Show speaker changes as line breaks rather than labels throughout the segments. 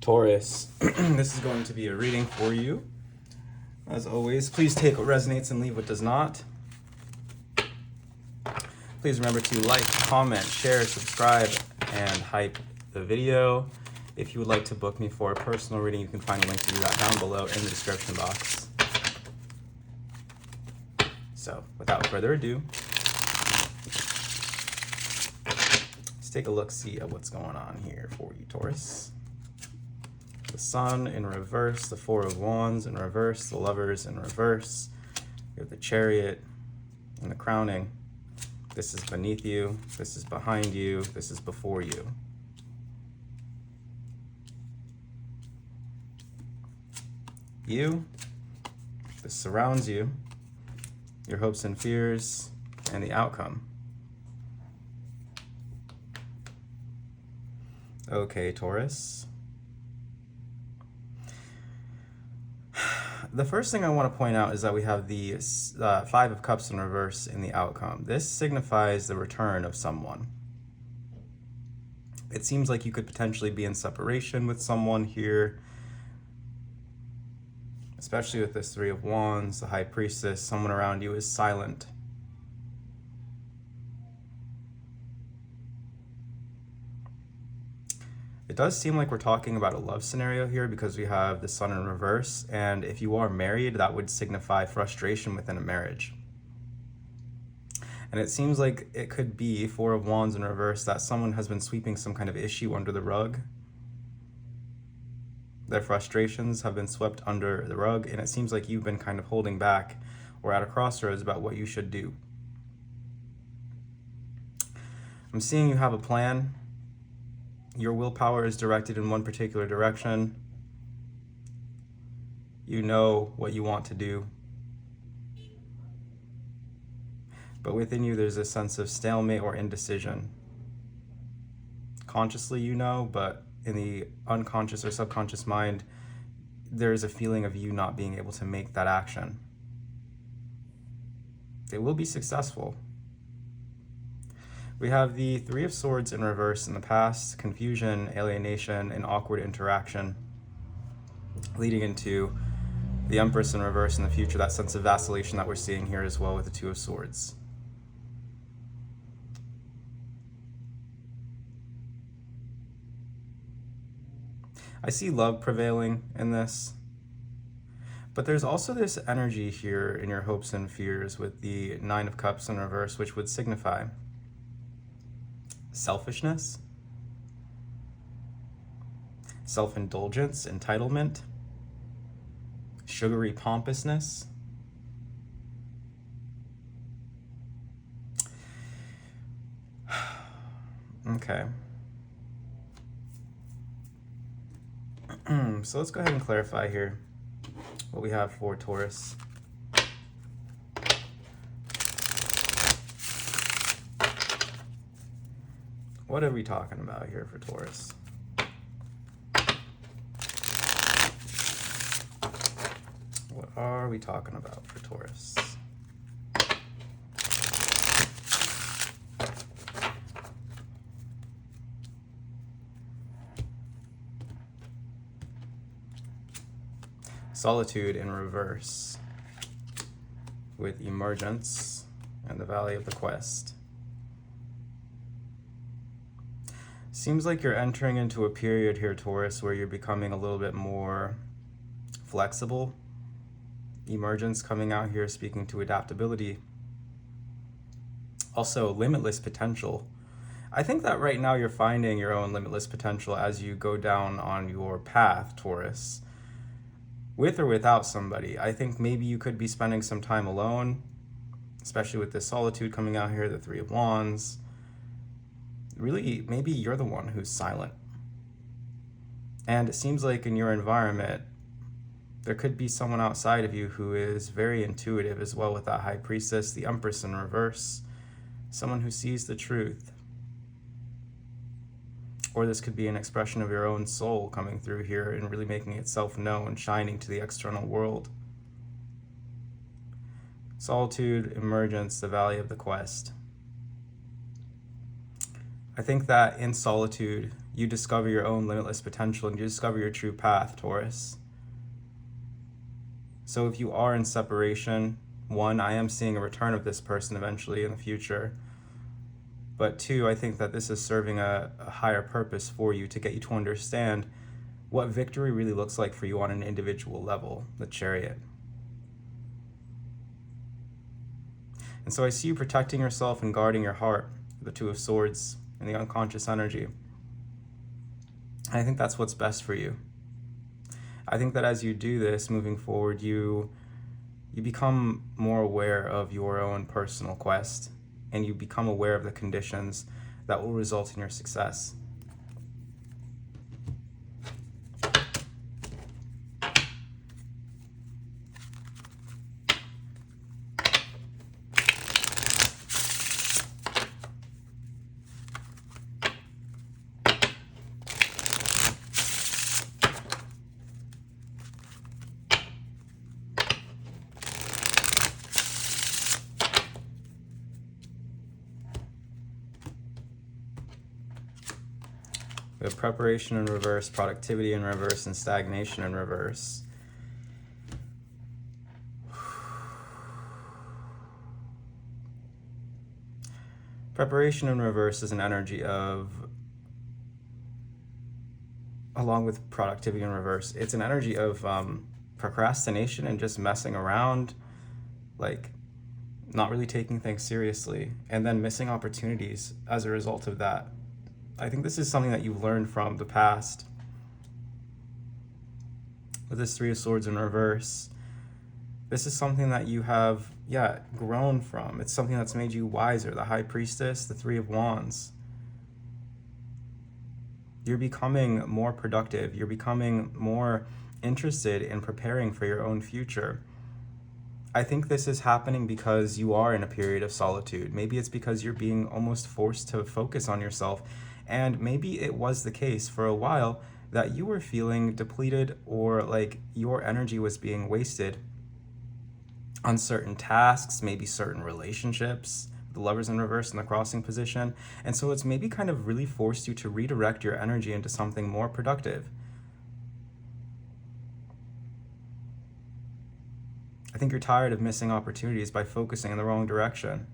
Taurus, this is going to be a reading for you. As always, please take what resonates and leave what does not. Please remember to like, comment, share, subscribe, and hype the video. If you would like to book me for a personal reading, you can find a link to do that down below in the description box. So, without further ado, let's take a look-see at what's going on here for you, Taurus. The Sun in reverse, the Four of Wands in reverse, the Lovers in reverse. You have the Chariot and the Crowning. This is beneath you, this is behind you, this is before you. You, this surrounds you, your hopes and fears, and the outcome. Okay, Taurus. The first thing I want to point out is that we have the Five of Cups in reverse in the outcome. This signifies the return of someone. It seems like you could potentially be in separation with someone here, especially with this Three of Wands, the High Priestess. Someone around you is silent. It does seem like we're talking about a love scenario here because we have the Sun in reverse, and if you are married, that would signify frustration within a marriage. And it seems like it could be Four of Wands in reverse, that someone has been sweeping some kind of issue under the rug. Their frustrations have been swept under the rug, and it seems like you've been kind of holding back or at a crossroads about what you should do. I'm seeing you have a plan. Your willpower is directed in one particular direction. You know what you want to do. But within you, there's a sense of stalemate or indecision. Consciously, you know, but in the unconscious or subconscious mind, there is a feeling of you not being able to make that action. They will be successful. We have the Three of Swords in reverse in the past, confusion, alienation, and awkward interaction, leading into the Empress in reverse in the future, that sense of vacillation that we're seeing here as well with the Two of Swords. I see love prevailing in this, but there's also this energy here in your hopes and fears with the Nine of Cups in reverse, which would signify selfishness, self-indulgence, entitlement, sugary pompousness. Okay. So let's go ahead and clarify here what we have for Taurus. What are we talking about here for Taurus? What are we talking about for Taurus? Solitude in reverse with emergence and the Valley of the Quest. Seems like you're entering into a period here, Taurus, where you're becoming a little bit more flexible. Emergence coming out here, speaking to adaptability. Also, limitless potential. I think that right now you're finding your own limitless potential as you go down on your path, Taurus. With or without somebody. I think maybe you could be spending some time alone, especially with this solitude coming out here, the Three of Wands. Really, maybe you're the one who's silent. And it seems like in your environment, there could be someone outside of you who is very intuitive as well with that High Priestess, the Empress in reverse, someone who sees the truth. Or this could be an expression of your own soul coming through here and really making itself known, shining to the external world. Solitude, emergence, the Valley of the Quest. I think that in solitude, you discover your own limitless potential and you discover your true path, Taurus. So if you are in separation, one, I am seeing a return of this person eventually in the future. But two, I think that this is serving a higher purpose for you to get you to understand what victory really looks like for you on an individual level, the Chariot. And so I see you protecting yourself and guarding your heart, the Two of Swords and the unconscious energy. I think that's what's best for you. I think that as you do this moving forward, you become more aware of your own personal quest, and you become aware of the conditions that will result in your success. We have preparation in reverse, productivity in reverse, and stagnation in reverse. Preparation in reverse is an energy of, along with productivity in reverse, it's an energy of procrastination and just messing around, like not really taking things seriously, and then missing opportunities as a result of that. I think this is something that you've learned from the past. With this Three of Swords in reverse, this is something that you have, grown from. It's something that's made you wiser. The High Priestess, the Three of Wands. You're becoming more productive. You're becoming more interested in preparing for your own future. I think this is happening because you are in a period of solitude. Maybe it's because you're being almost forced to focus on yourself. And maybe it was the case for a while that you were feeling depleted, or like your energy was being wasted on certain tasks, maybe certain relationships, the Lovers in reverse in the crossing position. And so it's maybe kind of really forced you to redirect your energy into something more productive. I think you're tired of missing opportunities by focusing in the wrong direction.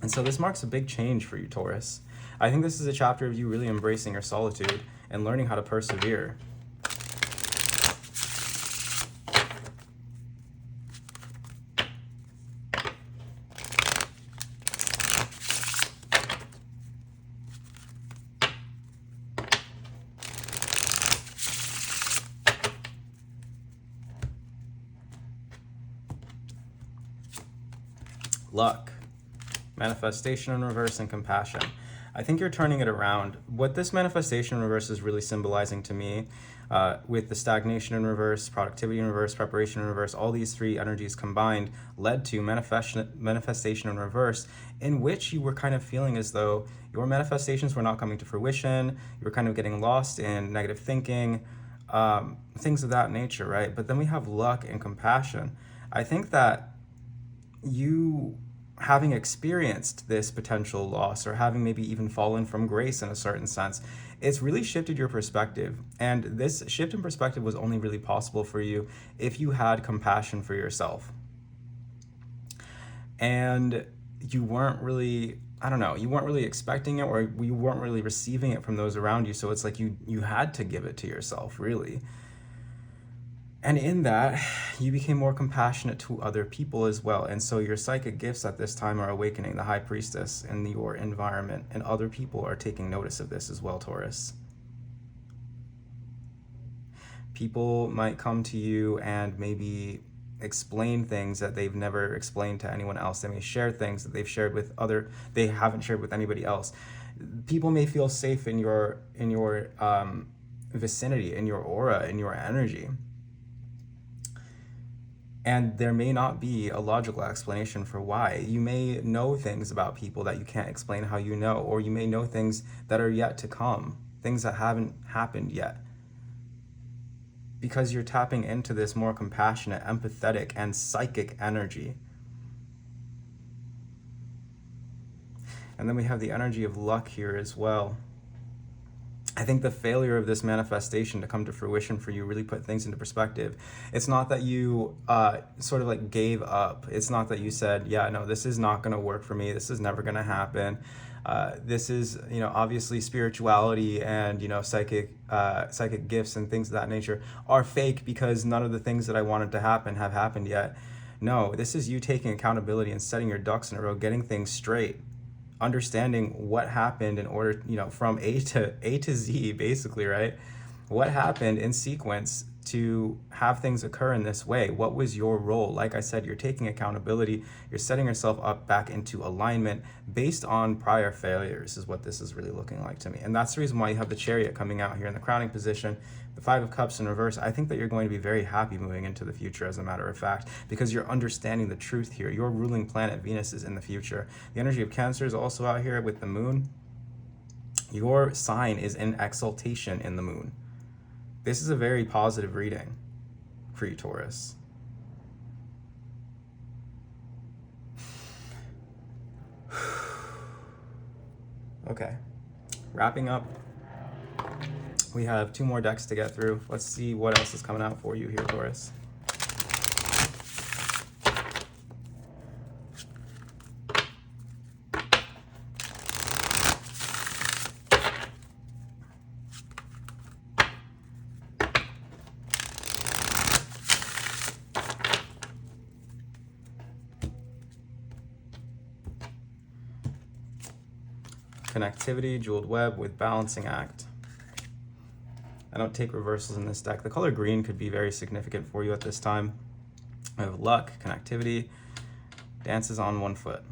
And so this marks a big change for you, Taurus. I think this is a chapter of you really embracing your solitude and learning how to persevere. Luck. Manifestation in reverse and compassion. I think you're turning it around. What this manifestation in reverse is really symbolizing to me, with the stagnation in reverse, productivity in reverse, preparation in reverse, all these three energies combined led to manifestation in reverse, in which you were kind of feeling as though your manifestations were not coming to fruition. You were kind of getting lost in negative thinking, things of that nature, right? But then we have luck and compassion. I think that you, having experienced this potential loss, or having maybe even fallen from grace in a certain sense, it's really shifted your perspective. And this shift in perspective was only really possible for you if you had compassion for yourself. And you weren't really, you weren't really expecting it, or you weren't really receiving it from those around you. So it's like you had to give it to yourself, really. And in that, you became more compassionate to other people as well. And so your psychic gifts at this time are awakening, the High Priestess in your environment, and other people are taking notice of this as well, Taurus. People might come to you and maybe explain things that they've never explained to anyone else. They may share things that they haven't shared with anybody else. People may feel safe in your vicinity, in your aura, in your energy. And there may not be a logical explanation for why. You may know things about people that you can't explain how you know, or you may know things that are yet to come, things that haven't happened yet. Because you're tapping into this more compassionate, empathetic, and psychic energy. And then we have the energy of luck here as well. I think the failure of this manifestation to come to fruition for you really put things into perspective. It's not that you sort of like gave up. It's not that you said, yeah, no, this is not going to work for me. This is never going to happen. This is, obviously spirituality and, psychic gifts and things of that nature are fake because none of the things that I wanted to happen have happened yet. No, this is you taking accountability and setting your ducks in a row, getting things straight, understanding what happened in order, from A to Z, basically, right? What happened in sequence to have things occur in this way? What was your role? Like I said, you're taking accountability. You're setting yourself up back into alignment based on prior failures is what this is really looking like to me. And that's the reason why you have the Chariot coming out here in the crowning position, the Five of Cups in reverse. I think that you're going to be very happy moving into the future, as a matter of fact, because you're understanding the truth here. Your ruling planet, Venus, is in the future. The energy of Cancer is also out here with the moon. Your sign is in exaltation in the moon. This is a very positive reading for you, Taurus. Okay, wrapping up. We have 2 more decks to get through. Let's see what else is coming out for you here, Taurus. Connectivity, Jeweled Web with Balancing Act. I don't take reversals in this deck. The color green could be very significant for you at this time. I have luck, connectivity, dances on one foot.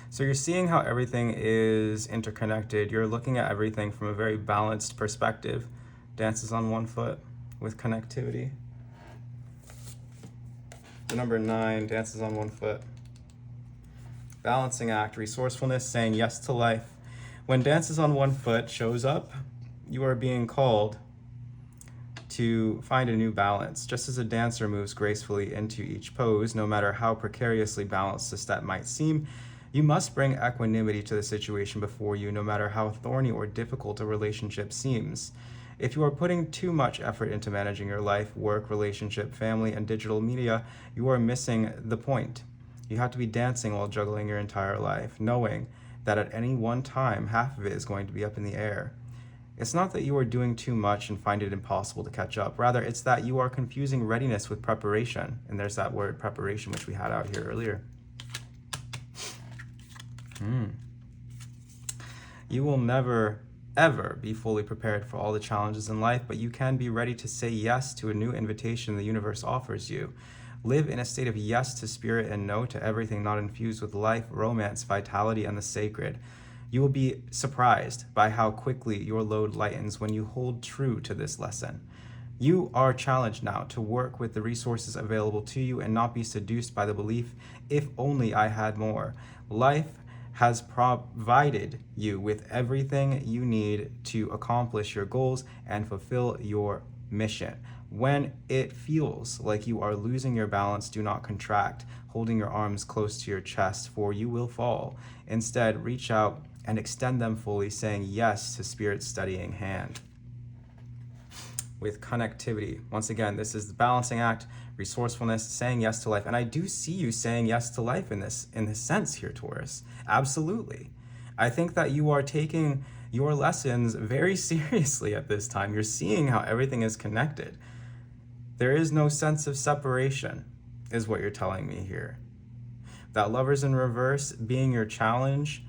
So you're seeing how everything is interconnected. You're looking at everything from a very balanced perspective. Dances on one foot with connectivity. The number 9, dances on one foot. Balancing act, resourcefulness, saying yes to life. When dances on one foot shows up, you are being called to find a new balance. Just as a dancer moves gracefully into each pose, no matter how precariously balanced the step might seem, you must bring equanimity to the situation before you, no matter how thorny or difficult a relationship seems. If you are putting too much effort into managing your life, work, relationship, family, and digital media, you are missing the point. You have to be dancing while juggling your entire life, knowing that at any one time, half of it is going to be up in the air. It's not that you are doing too much and find it impossible to catch up. Rather, it's that you are confusing readiness with preparation. And there's that word preparation, which we had out here earlier. You will never, ever be fully prepared for all the challenges in life, but you can be ready to say yes to a new invitation the universe offers you. Live in a state of yes to spirit and no to everything not infused with life, romance, vitality, and the sacred. You will be surprised by how quickly your load lightens when you hold true to this lesson. You are challenged now to work with the resources available to you and not be seduced by the belief, if only I had more. Life has provided you with everything you need to accomplish your goals and fulfill your mission. When it feels like you are losing your balance, do not contract, holding your arms close to your chest, for you will fall. Instead, reach out and extend them fully, saying yes to Spirit's steadying hand. With connectivity, once again, this is the balancing act, resourcefulness, saying yes to life. And I do see you saying yes to life in this sense here, Taurus. Absolutely. I think that you are taking your lessons very seriously at this time. You're seeing how everything is connected. There is no sense of separation, is what you're telling me here. That Lovers in reverse being your challenge,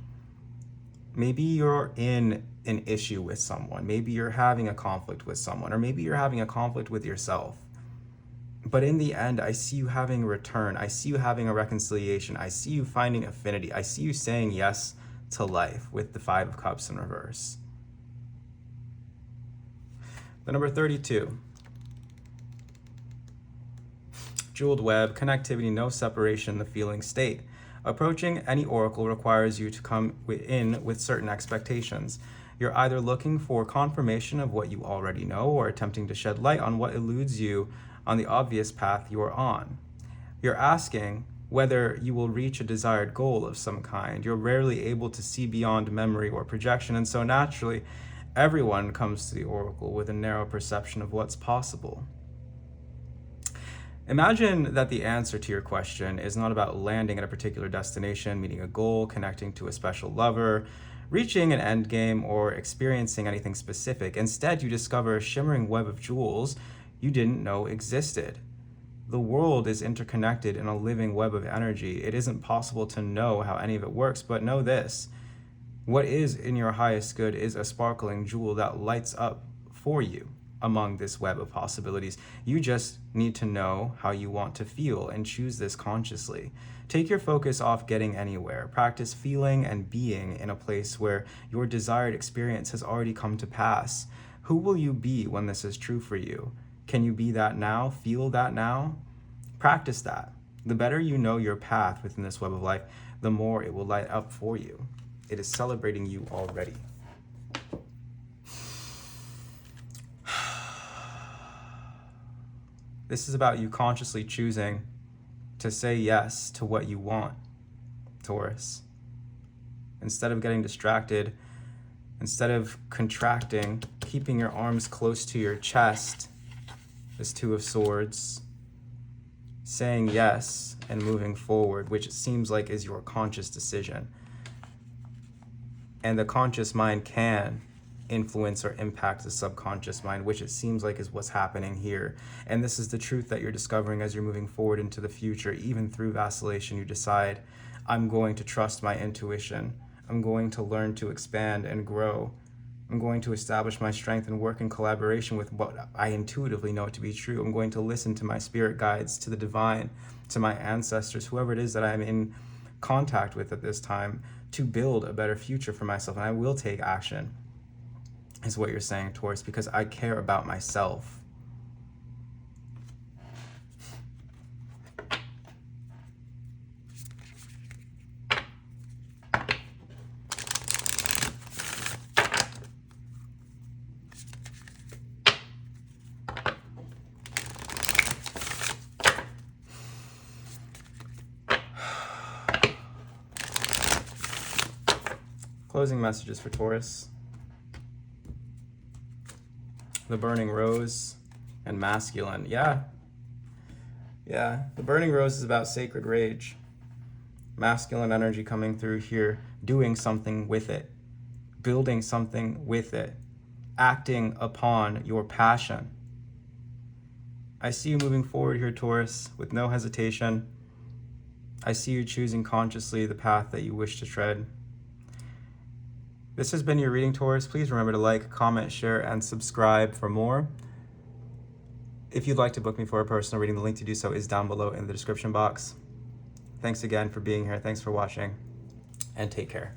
maybe you're in an issue with someone, maybe you're having a conflict with someone, or maybe you're having a conflict with yourself. But in the end, I see you having a return. I see you having a reconciliation. I see you finding affinity. I see you saying yes to life with the 5 of Cups in reverse. The number 32. Jeweled Web, connectivity, no separation, the feeling state. Approaching any oracle requires you to come in with certain expectations. You're either looking for confirmation of what you already know or attempting to shed light on what eludes you on the obvious path you are on. You're asking whether you will reach a desired goal of some kind. You're rarely able to see beyond memory or projection, and so naturally, everyone comes to the oracle with a narrow perception of what's possible. Imagine that the answer to your question is not about landing at a particular destination, meeting a goal, connecting to a special lover, reaching an end game, or experiencing anything specific. Instead, you discover a shimmering web of jewels you didn't know existed. The world is interconnected in a living web of energy. It isn't possible to know how any of it works, but know this: what is in your highest good is a sparkling jewel that lights up for you among this web of possibilities. You just need to know how you want to feel and choose this consciously. Take your focus off getting anywhere. Practice feeling and being in a place where your desired experience has already come to pass. Who will you be when this is true for you? Can you be that now? Feel that now? Practice that. The better you know your path within this web of life, the more it will light up for you. It is celebrating you already. This is about you consciously choosing to say yes to what you want, Taurus. Instead of getting distracted, instead of contracting, keeping your arms close to your chest, this Two of Swords, saying yes and moving forward, which it seems like is your conscious decision. And the conscious mind can influence or impact the subconscious mind, which it seems like is what's happening here. And this is the truth that you're discovering as you're moving forward into the future. Even through vacillation, you decide, I'm going to trust my intuition. I'm going to learn to expand and grow. I'm going to establish my strength and work in collaboration with what I intuitively know to be true. I'm going to listen to my spirit guides, to the divine, to my ancestors, whoever it is that I'm in contact with at this time, to build a better future for myself. And I will take action, is what you're saying, Taurus, because I care about myself. Closing messages for Taurus. The Burning Rose and Masculine. Yeah. The Burning Rose is about sacred rage. Masculine energy coming through here, doing something with it, building something with it, acting upon your passion. I see you moving forward here, Taurus, with no hesitation. I see you choosing consciously the path that you wish to tread. This has been your reading, Taurus. Please remember to like, comment, share, and subscribe for more. If you'd like to book me for a personal reading, the link to do so is down below in the description box. Thanks again for being here. Thanks for watching, and take care.